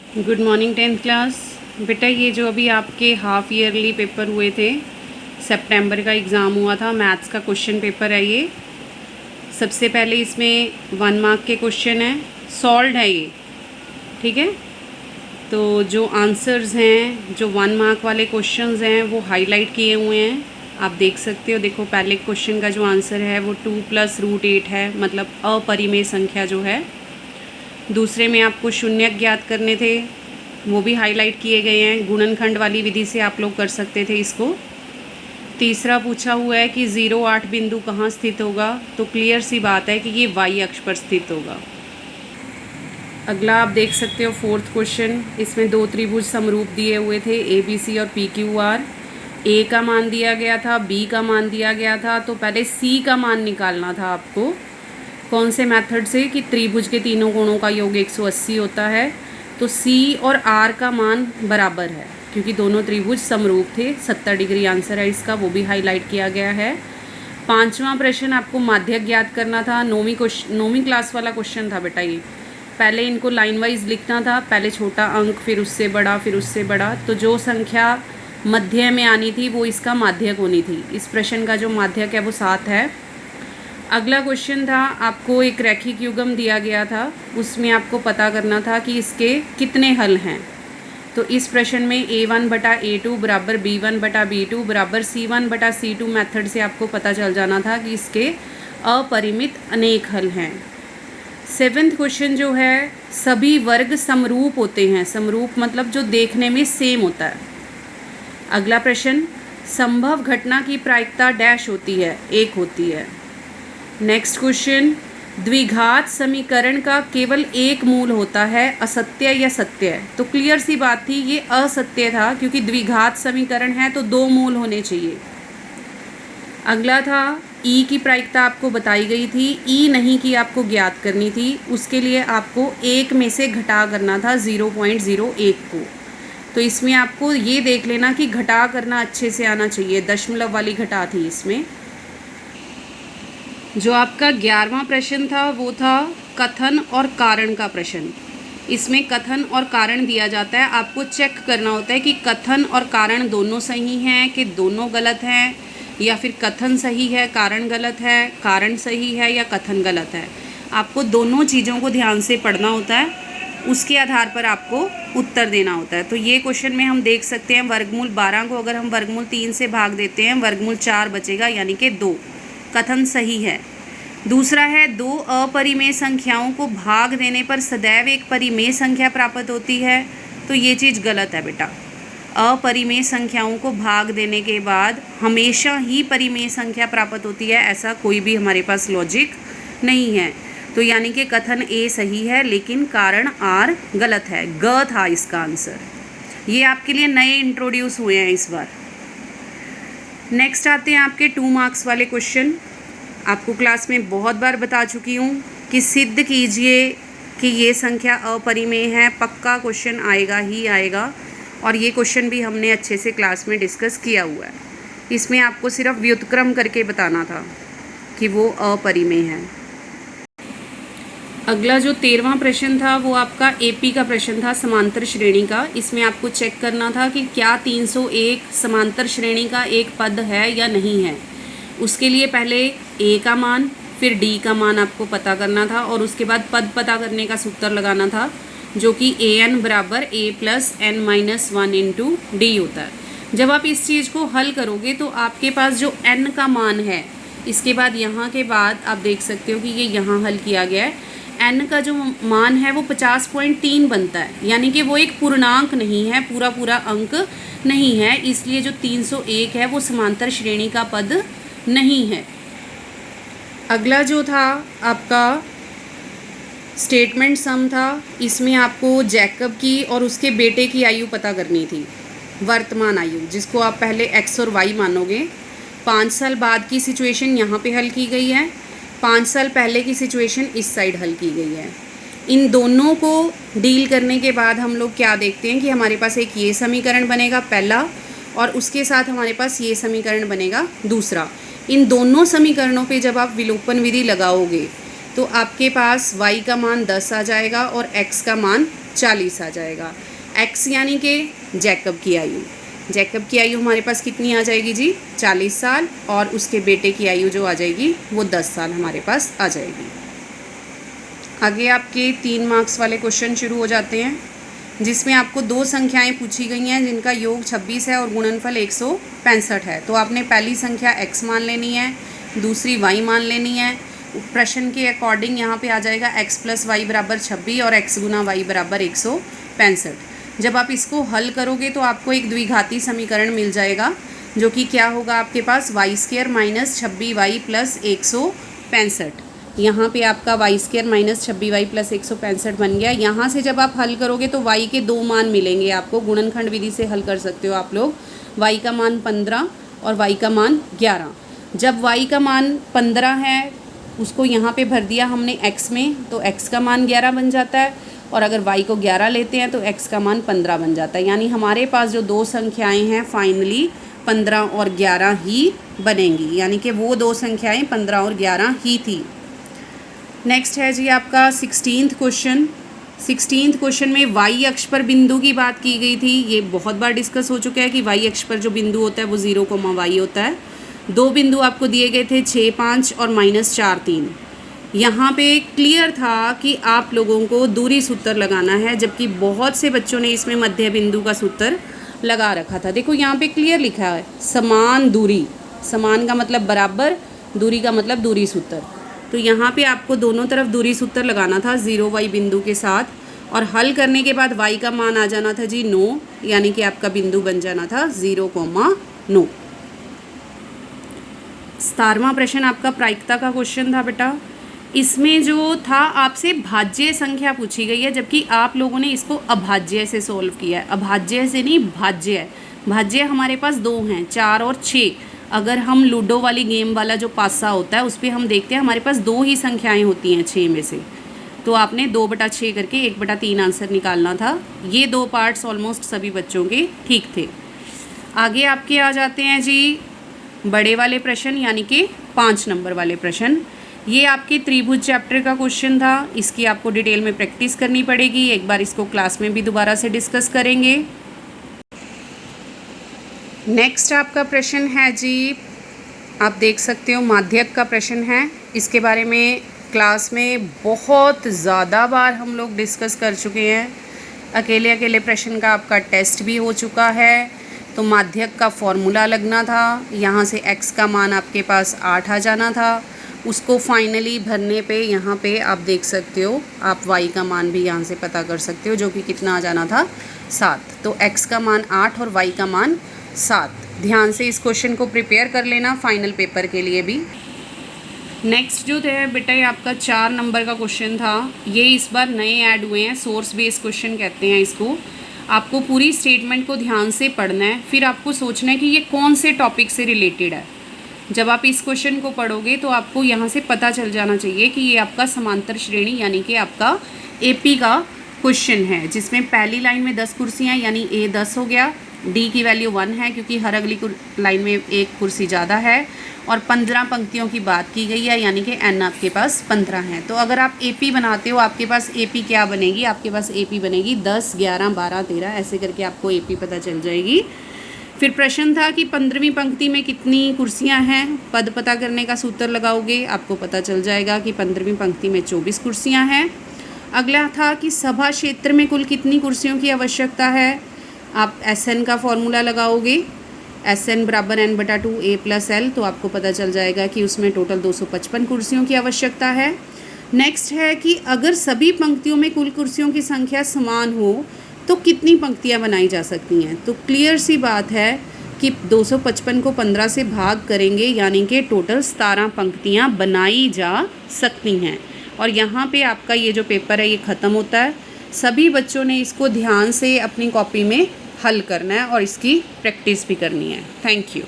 Good morning 10th class. बेटा ये जो अभी आपके हाफ़ ईयरली पेपर हुए थे, सितंबर का एग्ज़ाम हुआ था, मैथ्स का क्वेश्चन पेपर है ये। सबसे पहले इसमें 1 मार्क के क्वेश्चन हैं, सॉल्व्ड है ये, ठीक है। तो जो आंसर्स हैं, जो 1 मार्क वाले क्वेश्चंस हैं वो हाईलाइट किए हुए हैं, आप देख सकते हो। देखो पहले क्वेश्चन का जो आंसर है वो 2 + √8 है, मतलब अपरिमेय संख्या जो है। दूसरे में आपको शून्य ज्ञात करने थे, वो भी हाईलाइट किए गए हैं। गुणनखंड वाली विधि से आप लोग कर सकते थे इसको। तीसरा पूछा हुआ है कि 0-8 बिंदु कहाँ स्थित होगा, तो क्लियर सी बात है कि ये y अक्ष पर स्थित होगा। अगला आप देख सकते हो 4th क्वेश्चन। इसमें 2 त्रिभुज समरूप दिए हुए थे, ABC और PQR। A का मान दिया गया था, B का मान दिया गया था, तो पहले C का मान निकालना था आपको। कौन से मेथड से कि त्रिभुज के तीनों कोणों का योग 180 होता है, तो C और R का मान बराबर है क्योंकि दोनों त्रिभुज समरूप थे। 70 डिग्री आंसर है इसका, वो भी हाईलाइट किया गया है। 5वां प्रश्न आपको माध्यक ज्ञात करना था। 9वीं क्लास वाला क्वेश्चन था बेटा ये। पहले इनको लाइन वाइज लिखना था, पहले छोटा अंक, फिर उससे बड़ा, फिर उससे बड़ा। तो जो संख्या मध्य में आनी थी वो इसका माध्यक होनी थी। इस प्रश्न का जो माध्यक है वो 7 है। अगला क्वेश्चन था, आपको एक रैखिक युग्म दिया गया था, उसमें आपको पता करना था कि इसके कितने हल हैं। तो इस प्रश्न में A1/A2 बराबर B1/B2 बराबर C1/C2 मेथड से आपको पता चल जाना था कि इसके अपरिमित अनेक हल हैं। 7th क्वेश्चन जो है, सभी वर्ग समरूप होते हैं। समरूप मतलब जो देखने में सेम होता है। अगला प्रश्न, संभव घटना की प्रायिकता डैश होती है, 1 होती है। नेक्स्ट क्वेश्चन, द्विघात समीकरण का केवल एक मूल होता है, असत्य या सत्य। तो क्लियर सी बात थी, ये असत्य था क्योंकि द्विघात समीकरण है तो 2 मूल होने चाहिए। अगला था, ई की प्रायिकता आपको बताई गई थी, ई नहीं की आपको ज्ञात करनी थी। उसके लिए आपको 1 में से घटा करना था 0.01 को। तो इसमें आपको ये देख लेना कि घटा करना अच्छे से आना चाहिए, दशमलव वाली घटा थी इसमें। जो आपका 11वां प्रश्न था वो था कथन और कारण का प्रश्न। इसमें कथन और कारण दिया जाता है, आपको चेक करना होता है कि कथन और कारण दोनों सही हैं कि दोनों गलत हैं, या फिर कथन सही है कारण गलत है, कारण सही है या कथन गलत है। आपको दोनों चीज़ों को ध्यान से पढ़ना होता है, उसके आधार पर आपको उत्तर देना होता है। तो ये क्वेश्चन में हम देख सकते हैं, वर्गमूल 12 को अगर हम वर्गमूल 3 से भाग देते हैं, वर्गमूल 4 बचेगा, यानी कि 2। कथन सही है। दूसरा है, 2 अपरिमेय संख्याओं को भाग देने पर सदैव एक परिमेय संख्या प्राप्त होती है। तो ये चीज़ गलत है बेटा। अपरिमेय संख्याओं को भाग देने के बाद हमेशा ही परिमेय संख्या प्राप्त होती है, ऐसा कोई भी हमारे पास लॉजिक नहीं है। तो यानी कि कथन ए सही है लेकिन कारण आर गलत है, ग था इसका आंसर। ये आपके लिए नए इंट्रोड्यूस हुए हैं इस बार। नेक्स्ट आते हैं आपके 2 मार्क्स वाले क्वेश्चन। आपको क्लास में बहुत बार बता चुकी हूँ कि सिद्ध कीजिए कि ये संख्या अपरिमेय है, पक्का क्वेश्चन आएगा ही आएगा। और ये क्वेश्चन भी हमने अच्छे से क्लास में डिस्कस किया हुआ है। इसमें आपको सिर्फ व्युत्क्रम करके बताना था कि वो अपरिमेय है। अगला जो 13वां प्रश्न था वो आपका AP का प्रश्न था, समांतर श्रेणी का। इसमें आपको चेक करना था कि क्या 301 समांतर श्रेणी का एक पद है या नहीं है। उसके लिए पहले A का मान, फिर D का मान आपको पता करना था, और उसके बाद पद पता करने का सूत्र लगाना था, जो कि AN बराबर A + n-1 इंटू D होता है। जब आप इस चीज़ को हल करोगे तो आपके पास जो n का मान है, इसके बाद यहाँ के बाद आप देख सकते हो कि ये यहाँ हल किया गया है। n का जो मान है वो 50.3 बनता है, यानी कि वो एक पूर्णांक नहीं है, पूरा पूरा अंक नहीं है, इसलिए जो 301 है वो समांतर श्रेणी का पद नहीं है। अगला जो था आपका स्टेटमेंट सम था। इसमें आपको जैकब की और उसके बेटे की आयु पता करनी थी, वर्तमान आयु, जिसको आप पहले x और y मानोगे। 5 साल बाद की सिचुएशन यहाँ पे हल की गई है, 5 साल पहले की सिचुएशन इस साइड हल की गई है। इन दोनों को डील करने के बाद हम लोग क्या देखते हैं कि हमारे पास एक ये समीकरण बनेगा पहला, और उसके साथ हमारे पास ये समीकरण बनेगा दूसरा। इन दोनों समीकरणों पे जब आप विलोपन विधि लगाओगे तो आपके पास y का मान 10 आ जाएगा और x का मान 40 आ जाएगा। x यानी कि जैकब की आयु, जैकब की आयु हमारे पास कितनी आ जाएगी जी 40 साल, और उसके बेटे की आयु जो आ जाएगी वो 10 साल हमारे पास आ जाएगी। आगे आपके 3 मार्क्स वाले क्वेश्चन शुरू हो जाते हैं, जिसमें आपको 2 संख्याएं पूछी गई हैं जिनका योग 26 है और गुणनफल 165 है। तो आपने पहली संख्या x मान लेनी है, दूसरी y मान लेनी है। प्रश्न के अकॉर्डिंग यहाँ पे आ जाएगा x + y = 26 और x × y = 165। जब आप इसको हल करोगे तो आपको एक द्विघाती समीकरण मिल जाएगा, जो कि क्या होगा आपके पास y² - 26y + 165। यहाँ पे आपका y² - 26y + 165 बन गया। यहाँ से जब आप हल करोगे तो y के 2 मान मिलेंगे आपको, गुणनखंड विधि से हल कर सकते हो आप लोग। y का मान 15 और y का मान 11। जब y का मान 15 है उसको यहाँ पे भर दिया हमने x में, तो x का मान 11 बन जाता है, और अगर y को 11 लेते हैं तो x का मान 15 बन जाता है। यानी हमारे पास जो 2 संख्याएं हैं फाइनली 15 और 11 ही बनेंगी, यानी कि वो 2 संख्याएं 15 और 11 ही थी। नेक्स्ट है जी आपका 16th क्वेश्चन। 16th क्वेश्चन में y अक्ष पर बिंदु की बात की गई थी। ये बहुत बार डिस्कस हो चुका है कि y अक्ष पर जो बिंदु होता है वो 0, y होता है। 2 बिंदु आपको दिए गए थे 6, 5 और -4, 3। यहाँ पे क्लियर था कि आप लोगों को दूरी सूत्र लगाना है, जबकि बहुत से बच्चों ने इसमें मध्य बिंदु का सूत्र लगा रखा था। देखो यहाँ पे क्लियर लिखा है समान दूरी, समान का मतलब बराबर, दूरी का मतलब दूरी सूत्र। तो यहाँ पे आपको दोनों तरफ दूरी सूत्र लगाना था 0y बिंदु के साथ, और हल करने के बाद y का मान आ जाना था जी 9, यानी कि आपका बिंदु बन जाना था 0,9। 17वां प्रश्न आपका प्रायिकता का क्वेश्चन था बेटा। इसमें जो था आपसे भाज्य संख्या पूछी गई है, जबकि आप लोगों ने इसको अभाज्य से सोल्व किया है। अभाज्य से नहीं, भाज्य है। भाज्य हमारे पास 2 हैं, 4 और 6। अगर हम लूडो वाली गेम वाला जो पासा होता है उस पर हम देखते हैं हमारे पास 2 ही संख्याएं होती हैं 6 में से, तो आपने 2/6 करके 1/3 आंसर निकालना था। ये 2 पार्ट्स ऑलमोस्ट सभी बच्चों के ठीक थे। आगे आपके आ जाते हैं जी बड़े वाले प्रश्न, यानी कि 5 नंबर वाले प्रश्न। ये आपके त्रिभुज चैप्टर का क्वेश्चन था। इसकी आपको डिटेल में प्रैक्टिस करनी पड़ेगी, एक बार इसको क्लास में भी दोबारा से डिस्कस करेंगे। नेक्स्ट आपका प्रश्न है जी, आप देख सकते हो माध्यक का प्रश्न है। इसके बारे में क्लास में बहुत ज़्यादा बार हम लोग डिस्कस कर चुके हैं। अकेले अकेले प्रश्न का आपका टेस्ट भी हो चुका है। तो माध्यक का फॉर्मूला लगना था, यहाँ से x का मान आपके पास 8 आ जाना था। उसको फाइनली भरने पे यहाँ पे आप देख सकते हो, आप y का मान भी यहाँ से पता कर सकते हो, जो कि कितना आ जाना था 7। तो x का मान 8 और y का मान 7। ध्यान से इस क्वेश्चन को प्रिपेयर कर लेना फाइनल पेपर के लिए भी। नेक्स्ट जो है बेटा ये आपका 4 नंबर का क्वेश्चन था। ये इस बार नए ऐड हुए हैं, सोर्स बेस्ड क्वेश्चन कहते हैं इसको। आपको पूरी स्टेटमेंट को ध्यान से पढ़ना है, फिर आपको सोचना है कि ये कौन से टॉपिक से रिलेटेड है। जब आप इस क्वेश्चन को पढ़ोगे तो आपको यहाँ से पता चल जाना चाहिए कि ये आपका समांतर श्रेणी यानी कि आपका एपी का क्वेश्चन है, जिसमें पहली लाइन में 10 कुर्सियाँ यानी ए 10 हो गया, डी की वैल्यू 1 है क्योंकि हर अगली लाइन में एक कुर्सी ज़्यादा है, और 15 पंक्तियों की बात की गई है यानी कि एन आपके पास 15 है। तो अगर आप एपी बनाते हो आपके पास एपी क्या बनेगी, आपके पास एपी बनेगी 10, 11, 12, 13, ऐसे करके आपको एपी पता चल जाएगी। फिर प्रश्न था कि 15वीं पंक्ति में कितनी कुर्सियां हैं, पद पता करने का सूत्र लगाओगे, आपको पता चल जाएगा कि 15वीं पंक्ति में 24 कुर्सियां हैं। अगला था कि सभा क्षेत्र में कुल कितनी कुर्सियों की आवश्यकता है, आप SN का फॉर्मूला लगाओगे, SN = n/2 A + L, तो आपको पता चल जाएगा कि उसमें टोटल 255 कुर्सियों की आवश्यकता है। नेक्स्ट है कि अगर सभी पंक्तियों में कुल कुर्सियों की संख्या समान हो तो कितनी पंक्तियां बनाई जा सकती हैं। तो क्लियर सी बात है कि 255 को 15 से भाग करेंगे यानी कि टोटल 17 पंक्तियां बनाई जा सकती हैं। और यहाँ पे आपका ये जो पेपर है ये ख़त्म होता है। सभी बच्चों ने इसको ध्यान से अपनी कॉपी में हल करना है और इसकी प्रैक्टिस भी करनी है। Thank you.